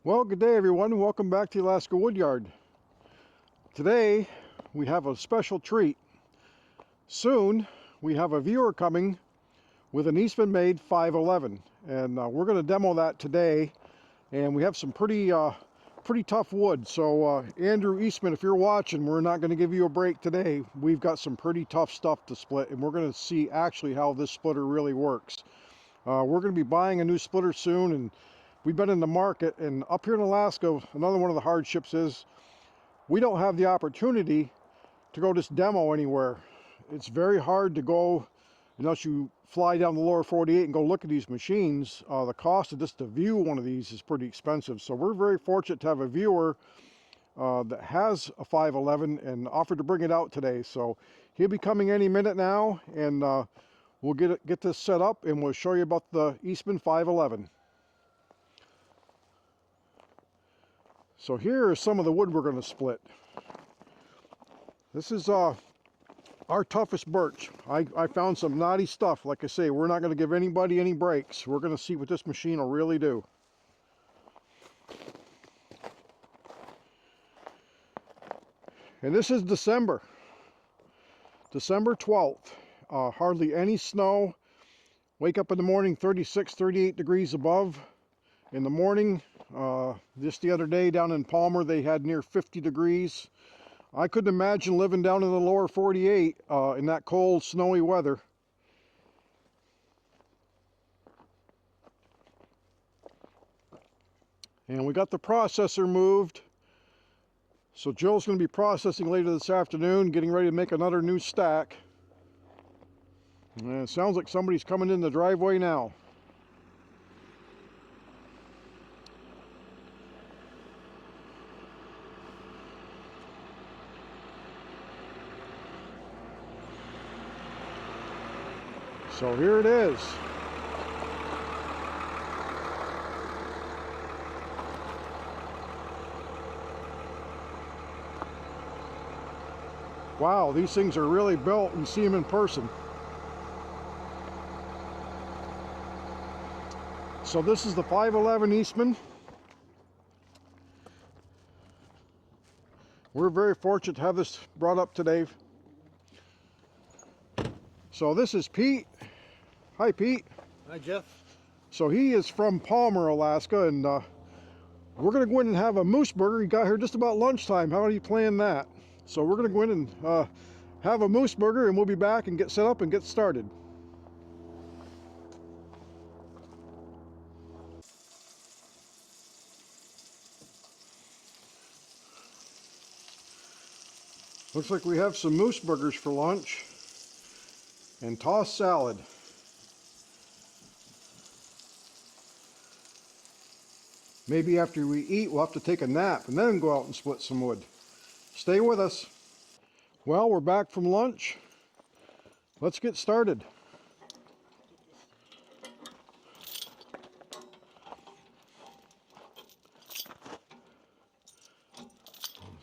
Well, good day everyone. Welcome back to the Alaska Woodyard. Today we have a special treat. Soon we have a viewer coming with an Eastman made 511, and we're going to demo that today. And we have some pretty tough wood. So Andrew Eastman, if you're watching, we're not going to give you a break today. We've got some pretty tough stuff to split, and we're going to see actually how this splitter really works. We're going to be buying a new splitter soon, and we've been in the market. And up here in Alaska, another one of the hardships is we don't have the opportunity to go just demo anywhere. It's very hard to go unless you fly down the lower 48 and go look at these machines. The cost of just to view one of these is pretty expensive. So we're very fortunate to have a viewer that has a 511 and offered to bring it out today. So he'll be coming any minute now, and we'll get this set up and we'll show you about the Eastman 511. So here is some of the wood we're going to split. This is our toughest birch. I found some knotty stuff. Like I say, we're not going to give anybody any breaks. We're going to see what this machine will really do. And this is December 12th. Hardly any snow. Wake up in the morning 36, 38 degrees above. In the morning, just the other day down in Palmer, they had near 50 degrees. I couldn't imagine living down in the lower 48 in that cold, snowy weather. And we got the processor moved. So Jill's going to be processing later this afternoon, getting ready to make another new stack. And it sounds like somebody's coming in the driveway now. So here it is. Wow, these things are really built, and see them in person. So this is the 511 Eastman. We're very fortunate to have this brought up today. So this is Pete. Hi, Pete. Hi, Jeff. So he is from Palmer, Alaska, and we're going to go in and have a moose burger. He got here just about lunchtime. How do you plan that? So we're going to go in and have a moose burger, and we'll be back and get set up and get started. Looks like we have some moose burgers for lunch and tossed salad. Maybe after we eat, we'll have to take a nap and then go out and split some wood. Stay with us. Well, we're back from lunch. Let's get started.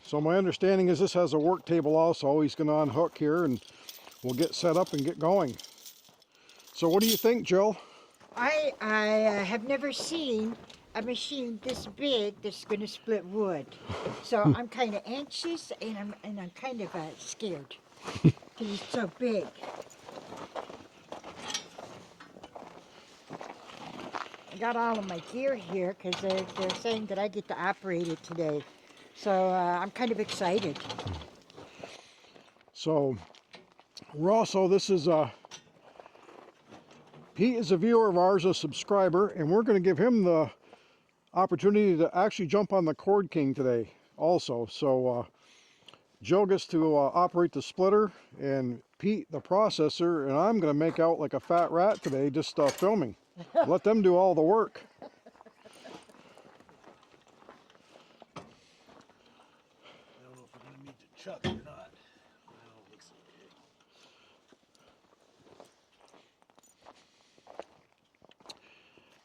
So my understanding is this has a work table also. He's going to unhook here and we'll get set up and get going. So what do you think, Jill? I have never seen a machine this big that's going to split wood. So I'm kind of anxious and I'm kind of scared because it's so big. I got all of my gear here because they're saying that I get to operate it today. So I'm kind of excited. So we're also, this is Pete is a viewer of ours, a subscriber, and we're going to give him the opportunity to actually jump on the Cord King today also. So Jill gets to operate the splitter, and Pete the processor, and I'm going to make out like a fat rat today just filming. Let them do all the work. I don't know if we're going to meet the chuck or not. Well, looks okay.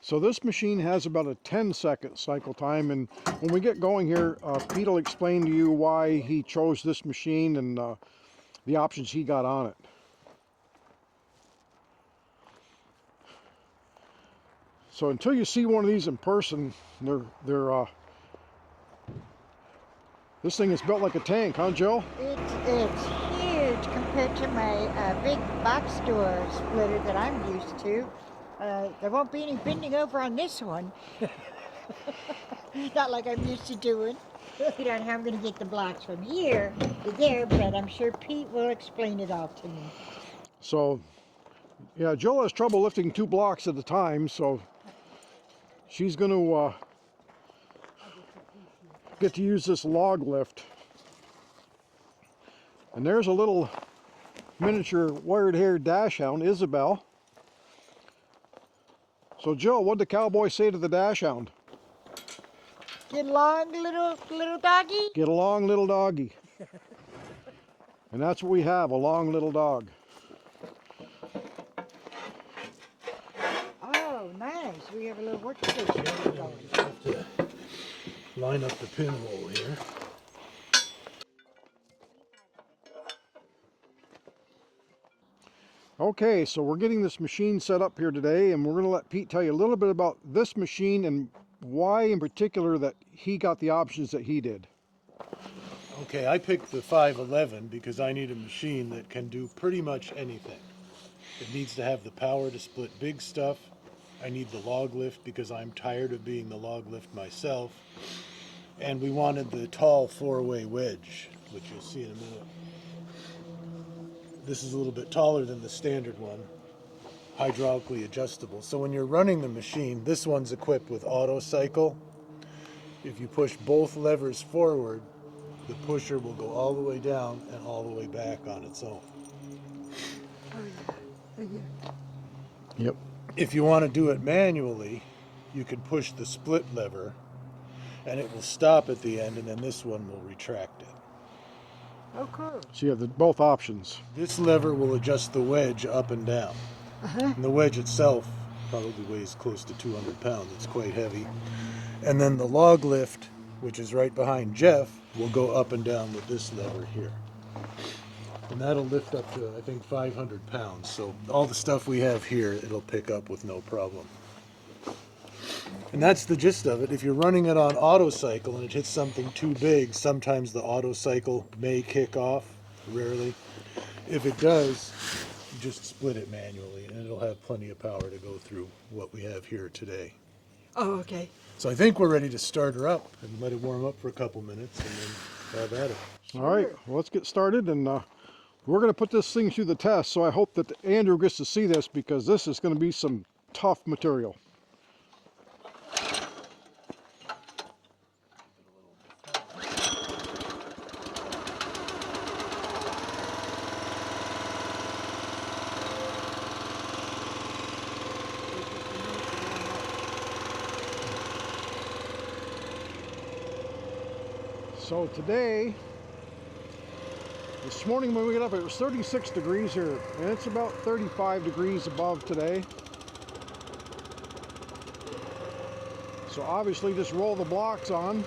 So this machine has about a 10-second cycle time, and when we get going here, Pete will explain to you why he chose this machine and the options he got on it. So until you see one of these in person, they're This thing is built like a tank, huh, Jill? It's huge compared to my big box store splitter that I'm used to. There won't be any bending over on this one. Not like I'm used to doing. I don't know how I'm going to get the blocks from here to there, but I'm sure Pete will explain it all to me. So, yeah, Jill has trouble lifting 2 blocks at a time, so she's going to get to use this log lift. And there's a little miniature wired hair dash hound, Isabel. So Jill, what did the cowboy say to the dash hound? Get along, little doggy. Get along, little doggy. And that's what we have, a long little dog. Oh, nice. We have a little workstation going. Have to line up the pinhole here. Okay, so we're getting this machine set up here today, and we're going to let Pete tell you a little bit about this machine and why in particular that he got the options that he did. Okay, I picked the 511 because I need a machine that can do pretty much anything. It needs to have the power to split big stuff. I need the log lift because I'm tired of being the log lift myself. And we wanted the tall 4-way wedge, which you'll see in a minute. This is a little bit taller than the standard one, hydraulically adjustable. So when you're running the machine, this one's equipped with auto cycle. If you push both levers forward, the pusher will go all the way down and all the way back on its own. Yep. If you want to do it manually, you can push the split lever and it will stop at the end, and then this one will retract it. Oh, cool. So you have both options. This lever will adjust the wedge up and down. And the wedge itself probably weighs close to 200 pounds. It's quite heavy. And then the log lift, which is right behind Jeff, will go up and down with this lever here. And that'll lift up to, I think, 500 pounds. So all the stuff we have here, it'll pick up with no problem. And that's the gist of it. If you're running it on auto cycle and it hits something too big, sometimes the auto cycle may kick off, rarely. If it does, you just split it manually and it'll have plenty of power to go through what we have here today. Oh, okay. So I think we're ready to start her up and let it warm up for a couple minutes and then have at it. All right, well, let's get started, and we're going to put this thing through the test, so I hope that Andrew gets to see this because this is going to be some tough material. So today, this morning when we got up, it was 36 degrees here, and it's about 35 degrees above today. So obviously just roll the blocks on.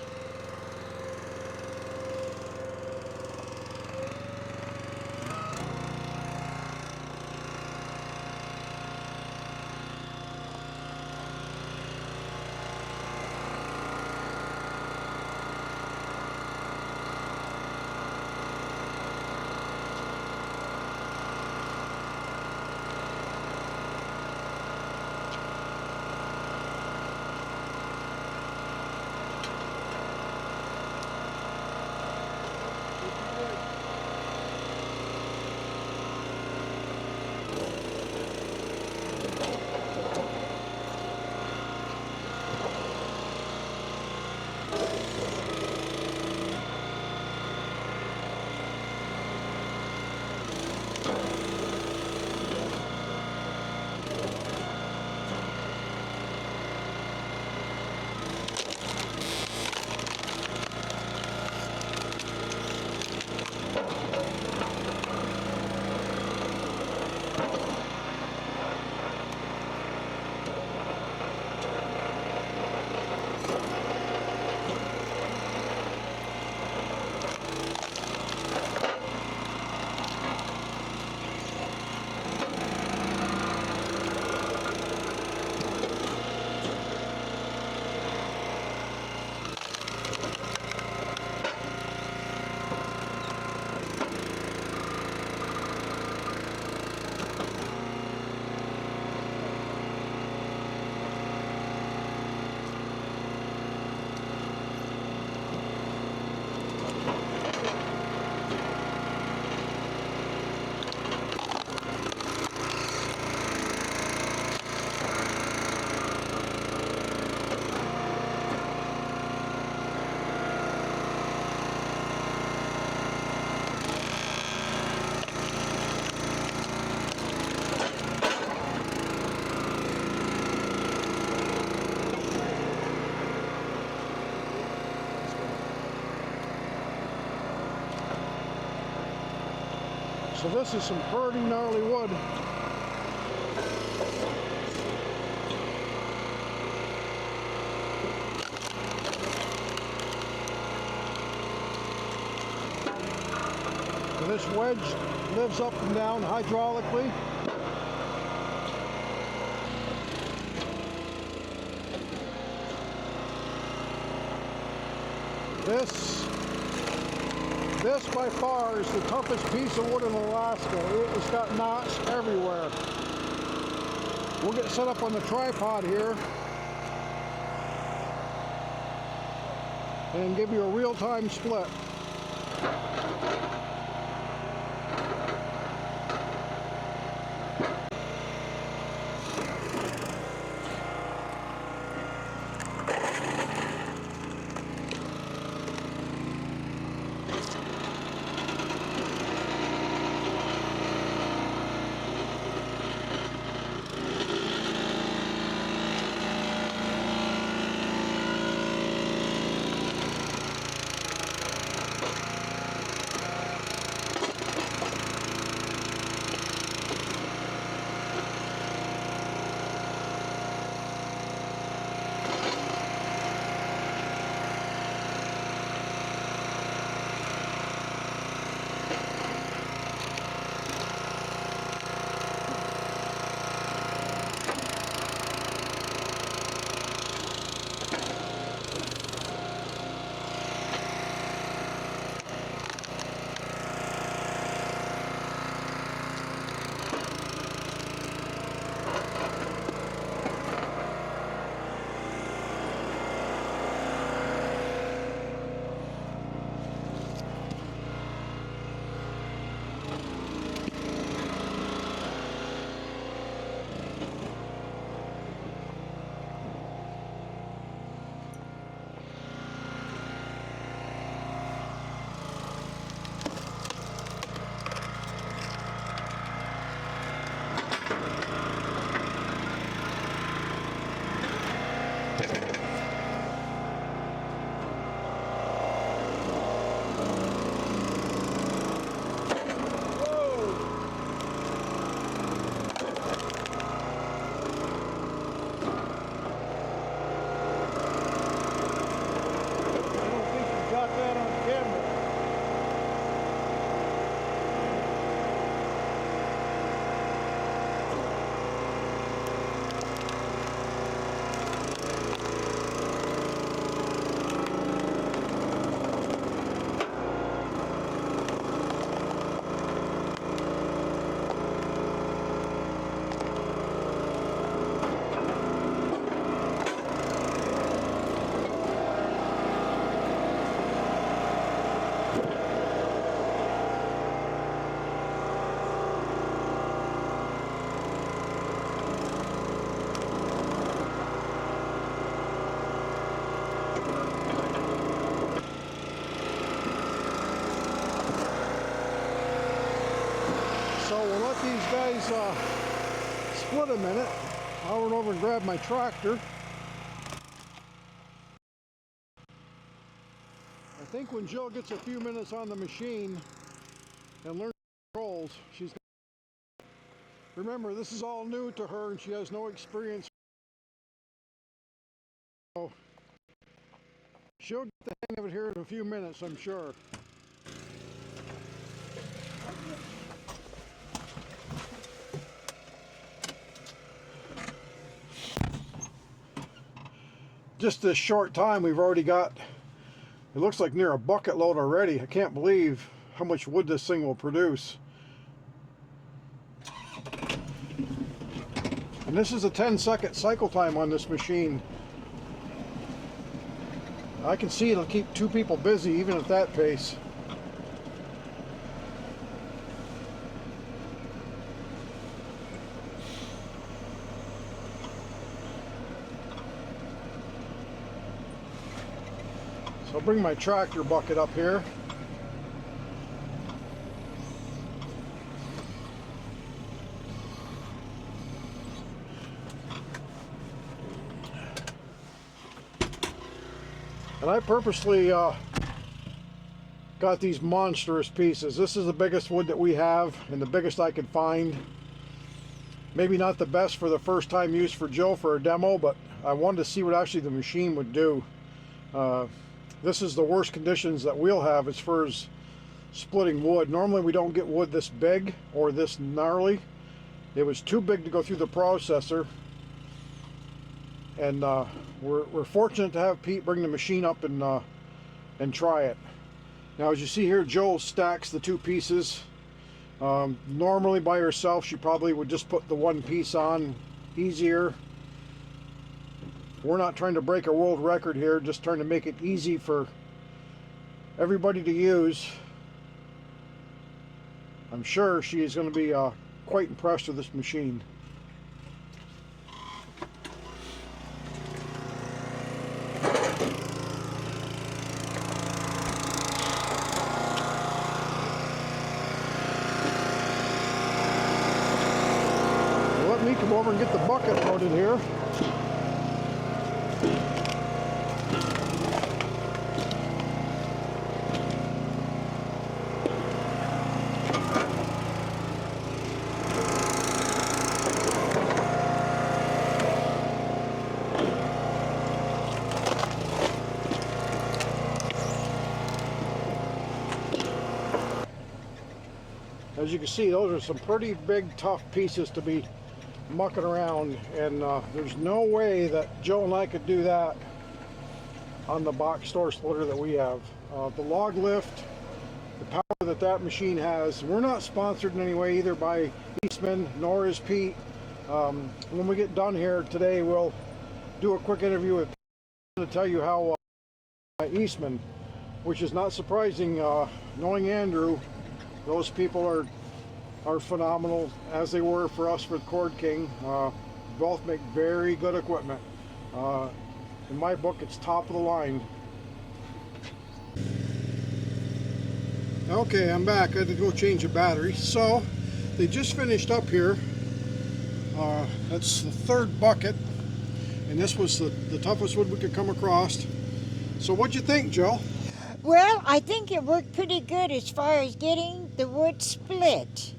So this is some pretty gnarly wood. And this wedge lives up and down hydraulically. This by far is the toughest piece of wood in Alaska. It's got knots everywhere. We'll get set up on the tripod here and give you a real-time split. So we'll let these guys split a minute. I'll run over and grab my tractor. I think when Jill gets a few minutes on the machine and learns controls, she's gonna... Remember, this is all new to her and she has no experience. So she'll get the hang of it here in a few minutes, I'm sure. Just this short time, we've already got, it looks like near a bucket load already. I can't believe how much wood this thing will produce. And this is a 10-second cycle time on this machine. I can see it'll keep two people busy even at that pace. I'll bring my tractor bucket up here. And I purposely got these monstrous pieces. This is the biggest wood that we have and the biggest I could find. Maybe not the best for the first time use for Joe for a demo, but I wanted to see what actually the machine would do. This is the worst conditions that we'll have as far as splitting wood. Normally we don't get wood this big or this gnarly. It was too big to go through the processor, and we're fortunate to have Pete bring the machine up and try it. Now, as you see here, Joe stacks the two pieces. Normally by herself she probably would just put the one piece on easier. We're not trying to break a world record here, just trying to make it easy for everybody to use. I'm sure she is going to be quite impressed with this machine. Let me come over and get the bucket loaded here. As you can see, those are some pretty big, tough pieces to be mucking around, and there's no way that Joe and I could do that on the box store splitter that we have. The log lift, the power that machine has, we're not sponsored in any way either by Eastman nor is Pete. When we get done here today, we'll do a quick interview with Pete to tell you how Eastman, which is not surprising, knowing Andrew, those people are phenomenal, as they were for us for the Cord King. Both make very good equipment. In my book, it's top of the line. Okay, I'm back. I had to go change a battery. So they just finished up here. That's the third bucket, and this was the toughest wood we could come across. So what'd you think, Joe? Well, I think it worked pretty good as far as getting the wood split.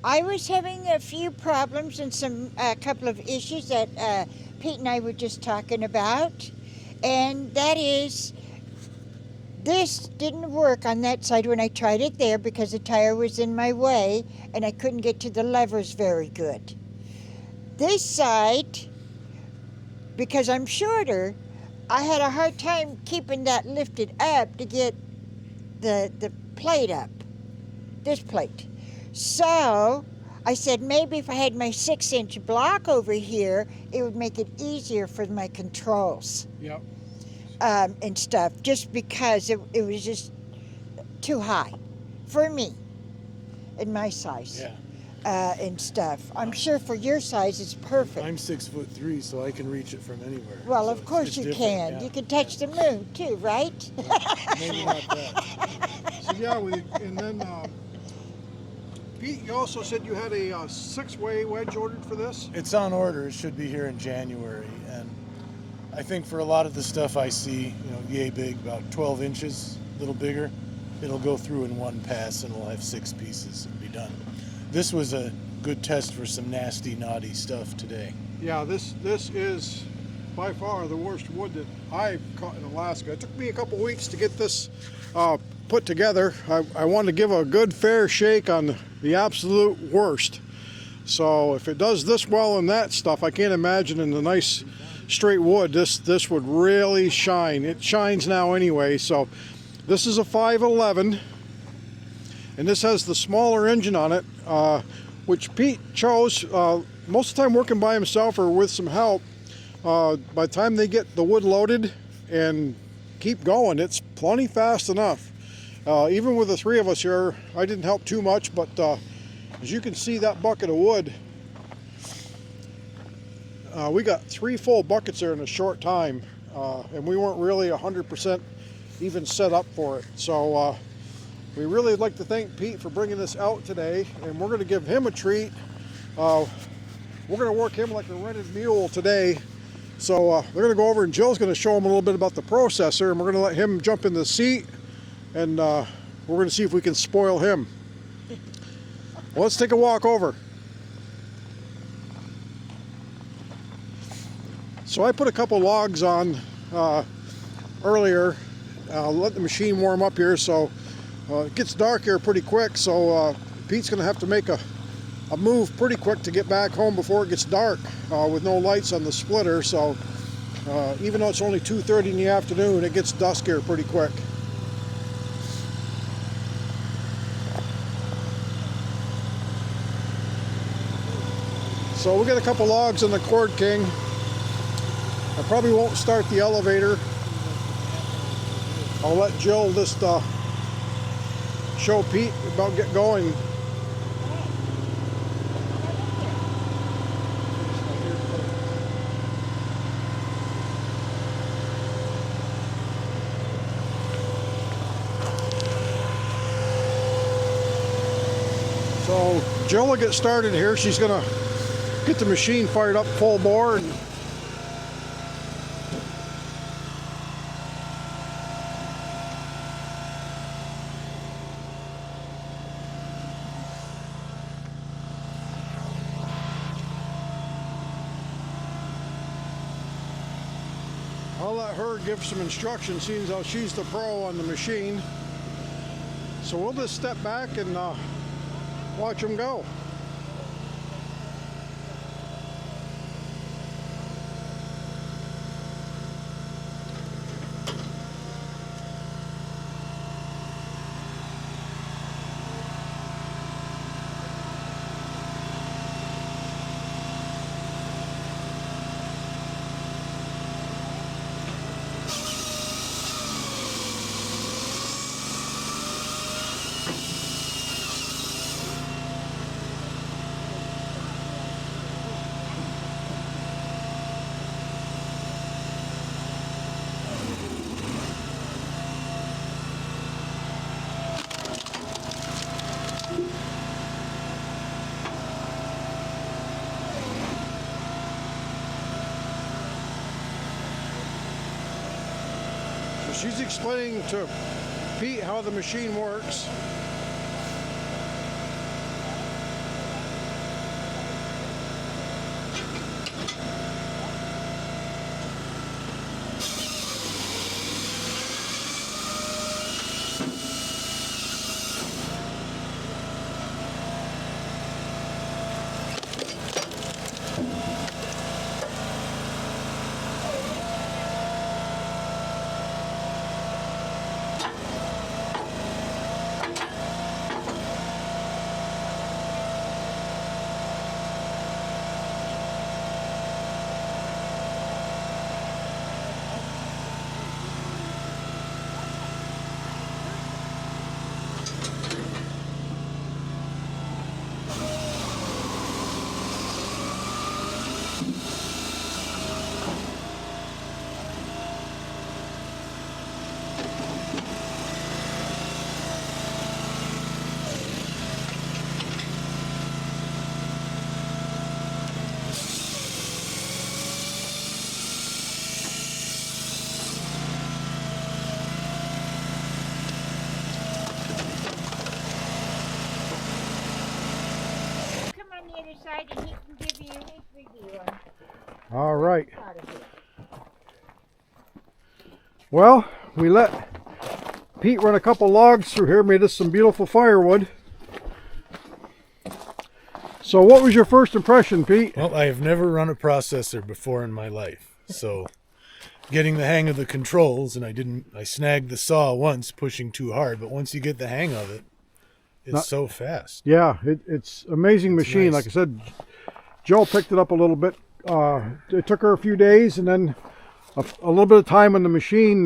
I was having a few problems and a couple of issues that Pete and I were just talking about, and that is, this didn't work on that side when I tried it there because the tire was in my way and I couldn't get to the levers very good. This side, because I'm shorter, I had a hard time keeping that lifted up to get the plate up, this plate. So I said maybe if I had my 6-inch block over here, it would make it easier for my controls. Yep. And stuff, just because it was just too high for me and my size. Yeah. And stuff. I'm sure for your size it's perfect. I'm 6'3", so I can reach it from anywhere. Well, So of course it's you different, can. yeah. You can touch the moon too, right? Maybe not that. So yeah, and then Pete, you also said you had a 6-way wedge ordered for this? It's on order. It should be here in January, and I think for a lot of the stuff I see, yay big, about 12 inches, a little bigger, it'll go through in one pass and we'll have 6 pieces and be done. This was a good test for some nasty, naughty stuff today. Yeah, this is by far the worst wood that I've caught in Alaska. It took me a couple weeks to get this put together. I wanted to give a good fair shake on the absolute worst. So if it does this well in that stuff, I can't imagine in the nice straight wood this would really shine. It shines now anyway. So this is a 511, and this has the smaller engine on it, which Pete chose. Most of the time working by himself or with some help, by the time they get the wood loaded and keep going, it's plenty fast enough. Even with the 3 of us here, I didn't help too much, but as you can see, that bucket of wood, we got 3 full buckets there in a short time, and we weren't really 100% even set up for it. So we really would like to thank Pete for bringing this out today, and we're going to give him a treat. We're going to work him like a rented mule today. So they're going to go over, and Jill's going to show him a little bit about the processor, and we're going to let him jump in the seat and we're going to see if we can spoil him. Well, let's take a walk over. So I put a couple logs on earlier, let the machine warm up here, so it gets dark here pretty quick, so Pete's going to have to make a move pretty quick to get back home before it gets dark with no lights on the splitter. So even though it's only 2:30 in the afternoon, it gets dusk here pretty quick. So we got a couple logs on the Cord King. I probably won't start the elevator. I'll let Jill just show Pete about get going. So Jill will get started here. She's gonna get the machine fired up full bore. I'll let her give some instructions, seeing how she's the pro on the machine. So we'll just step back and watch them go. She's explaining to Pete how the machine works. Side and he can give you his review on All right. part of it. Well, we let Pete run a couple logs through here, made us some beautiful firewood. So what was your first impression, Pete? Well, I have never run a processor before in my life, so getting the hang of the controls, and I snagged the saw once pushing too hard, but once you get the hang of it, it's so fast. Yeah, it's amazing machine. nice. Like I said, Joe picked it up a little bit. It took her a few days and then a little bit of time on the machine.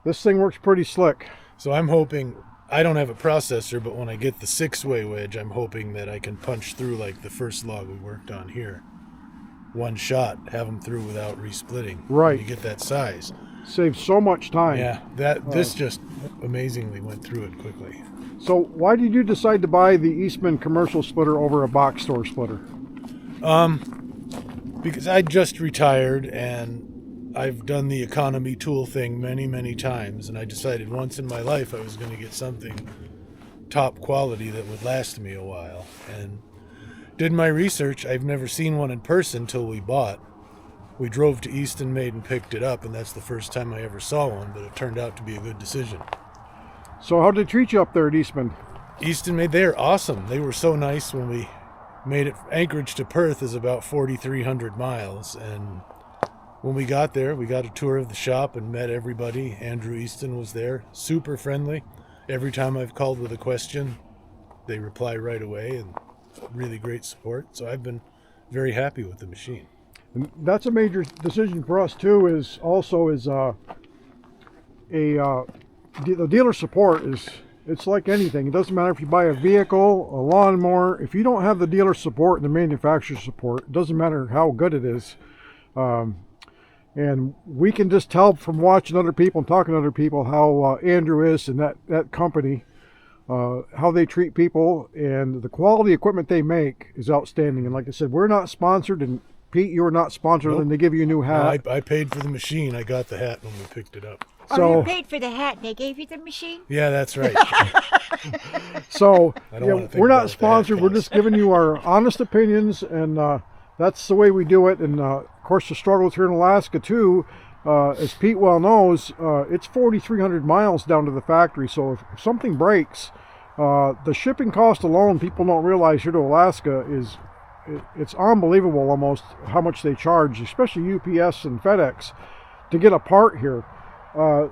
This thing works pretty slick. So I'm hoping, I don't have a processor, but when I get the 6-way wedge, I'm hoping that I can punch through like the first log we worked on here. One shot, have them through without resplitting. Right. You get that size. Saves so much time. Yeah, this just amazingly went through it quickly. So why did you decide to buy the Eastman commercial splitter over a box store splitter? Because I just retired and I've done the economy tool thing many, many times, and I decided once in my life I was going to get something top quality that would last me a while. And did my research. I've never seen one in person till we bought. We drove to Easton Made and picked it up, and that's the first time I ever saw one, but it turned out to be a good decision. So how did they treat you up there at Eastman? Easton Made, they're awesome. They were so nice when we made it. Anchorage to Perth is about 4,300 miles, and when we got there, we got a tour of the shop and met everybody. Andrew Easton was there, super friendly. Every time I've called with a question, they reply right away, and really great support. So I've been very happy with the machine. And that's a major decision for us too. The dealer support is, it's like anything. It doesn't matter if you buy a vehicle, a lawnmower. If you don't have the dealer support and the manufacturer support, it doesn't matter how good it is. And we can just tell from watching other people and talking to other people how Andrew is and that company, how they treat people, and the quality equipment they make is outstanding. And like I said, we're not sponsored, and Pete, you are not sponsored. Nope. And they give you a new hat. No, I paid for the machine. I got the hat when we picked it up. Oh, you paid for the hat and they gave you the machine? Yeah, that's right. So about we're not sponsored. We're just giving you our honest opinions, and that's the way we do it. And of course, the struggles here in Alaska too, as Pete well knows, it's 4,300 miles down to the factory. So if something breaks, the shipping cost alone, people don't realize here to Alaska it's unbelievable almost how much they charge, especially UPS and FedEx, to get a part here.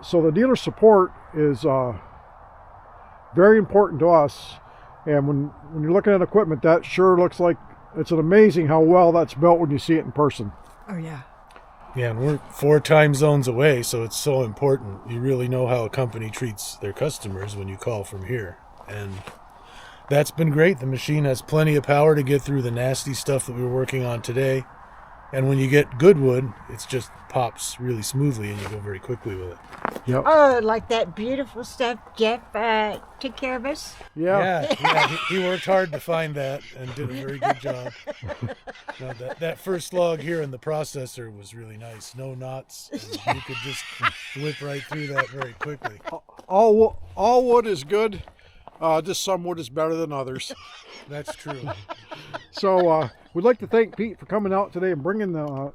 So the dealer support is very important to us. And when you're looking at equipment, that sure looks like it's amazing how well that's built when you see it in person. Oh, yeah. Yeah, and we're 4 time zones away, so it's so important. You really know how a company treats their customers when you call from here. And that's been great. The machine has plenty of power to get through the nasty stuff that we were working on today. And when you get good wood, it just pops really smoothly and you go very quickly with it. Yep. Oh, like that beautiful stuff Jeff took care of us? Yeah, he worked hard to find that and did a very good job. No, that first log here in the processor was really nice. No knots. And you could just whip right through that very quickly. All wood is good. Just some wood is better than others. That's true. So we'd like to thank Pete for coming out today and bringing the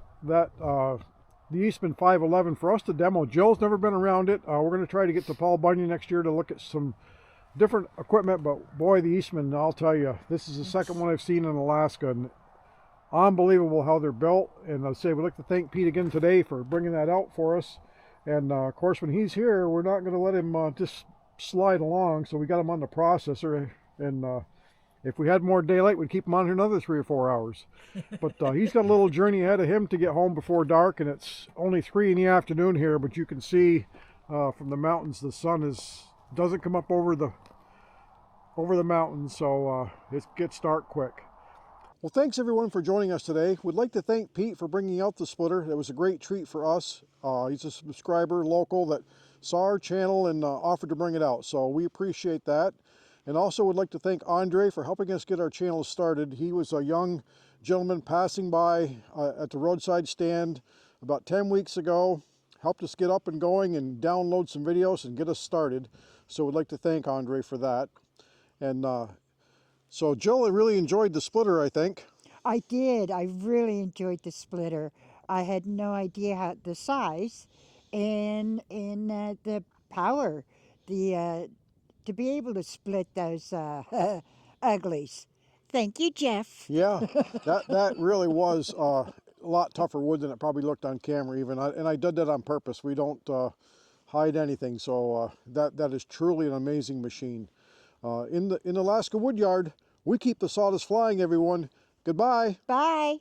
Eastman 511 for us to demo. Jill's never been around it. We're going to try to get to Paul Bunyan next year to look at some different equipment. But boy, the Eastman, I'll tell you, this is the second one I've seen in Alaska. And unbelievable how they're built. And I'd say we'd like to thank Pete again today for bringing that out for us. And of course, when he's here, we're not going to let him just slide along. So we got him on the processor. And if we had more daylight, we'd keep him on here another 3 or 4 hours. But he's got a little journey ahead of him to get home before dark, and it's only 3 in the afternoon here. But you can see from the mountains, the sun doesn't come up over the mountains, so it gets dark quick. Well, thanks everyone for joining us today. We'd like to thank Pete for bringing out the splitter. It was a great treat for us. He's a subscriber local that saw our channel and offered to bring it out, so we appreciate that. And also would like to thank Andre for helping us get our channel started. He was a young gentleman passing by at the roadside stand about 10 weeks ago, helped us get up and going and download some videos and get us started. So we'd like to thank Andre for that. And so Jill really enjoyed the splitter, I think. I did. I really enjoyed the splitter. I had no idea how the size and the power, to be able to split those uglies. Thank you, Jeff. Yeah, that really was a lot tougher wood than it probably looked on camera even. And I did that on purpose. We don't hide anything. So that is truly an amazing machine. In Alaska Woodyard, we keep the sawdust flying, everyone. Goodbye. Bye.